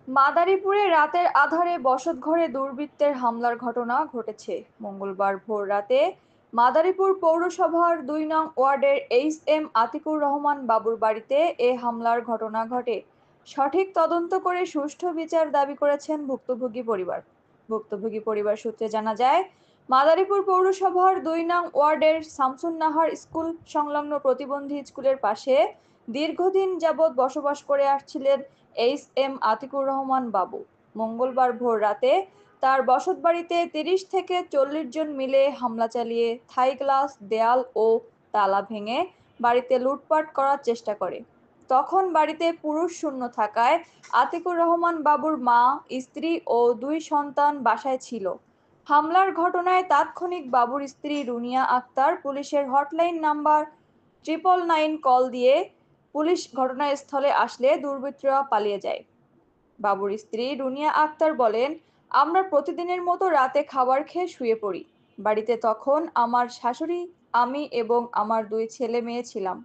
মাদারীপুরে রাতের আঁধারে বসতঘরে দুর্বৃত্তের হামলার ঘটনা ঘটেছে। মঙ্গলবার ভোর রাতে মাদারীপুর পৌরসভার ২ নং ওয়ার্ডের এইচ.এম. আতিকুর রহমান বাবুর বাড়িতে এ হামলার ঘটনা ঘটে। সঠিক তদন্ত করে সুষ্ঠু বিচার দাবি করেছেন ভুক্তভোগী পরিবার সূত্রে জানা যায়, মাদারীপুর পৌরসভার ২ নং ওয়ার্ডের শামসুন্নাহার স্কুল সংলগ্ন প্রতিবন্ধী স্কুলের পাশে দীর্ঘদিন যাবৎ বসবাস করে আসছিলেন এইচ.এম. আতিকুর রহমান বাবু। মঙ্গলবার ভোর রাতে তার বসতবাড়িতে ৩০ থেকে ৪০ জন মিলে হামলা চালিয়ে থাই গ্লাস, দেয়াল ও তালা ভেঙে বাড়িতে লুটপাট করার চেষ্টা করে। তখন বাড়িতে পুরুষ শূন্য থাকায় আতিকুর রহমান বাবুর মা, স্ত্রী ও ২ সন্তান বাসায় ছিল। হামলার ঘটনায় তাৎক্ষণিক বাবুর স্ত্রী রুনিয়া আক্তার পুলিশের হটলাইন নাম্বার 999 কল দিয়ে পুলিশ ঘটনাস্থলে আসলে দুর্বৃত্তরা পালিয়ে যায়। বাবুর স্ত্রী রুনিয়া আক্তার বলেন, আমরা প্রতিদিনের মতো রাতে খাবার খেয়ে শুয়ে পড়ি। বাড়িতে তখন আমার শাশুড়ি, আমি এবং আমার ২ ছেলে মেয়ে ছিলাম।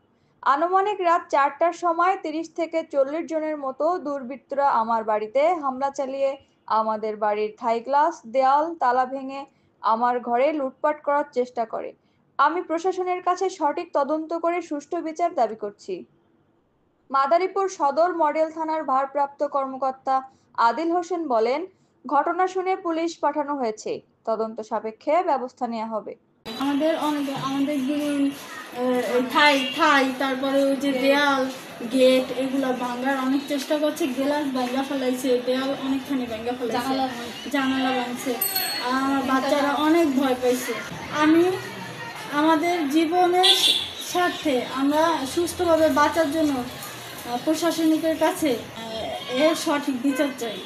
আনুমানিক রাত ৪টার সময় ৩০ থেকে ৪০ জনের মতো দুর্বৃত্তরা আমার বাড়িতে হামলা চালিয়ে আমাদের বাড়ির থাই গ্লাস, দেয়াল, তালা ভেঙে আমার ঘরে লুটপাট করার চেষ্টা করে। আমি প্রশাসনের কাছে সঠিক তদন্ত করে সুষ্ঠু বিচার দাবি করছি। মাদারীপুর সদর মডেল থানার ভারপ্রাপ্ত কর্মকর্তা আদিল হোসেন বলেন, ঘটনা শুনে পুলিশ পাঠানো হয়েছে, তদন্ত সাপেক্ষে ব্যবস্থা নেওয়া হবে। আমাদের গ্রিল, ঠাই ঠাই তারপরে ওই যে দেয়াল, গেট এগুলো ভাঙার অনেক চেষ্টা করছে। গ্লাস ভাঙা ফেলাইছে, দেয়াল অনেকখানি ভাঙা ফেলাইছে, জানালা ভাঙছে। আমার বাচ্চারা অনেক ভয় পাইছে। আমি আমাদের জীবনের স্বার্থে আমরা সুস্থভাবে বাঁচার জন্য প্রশাসনিকের কাছে এর সঠিক বিচার চাই।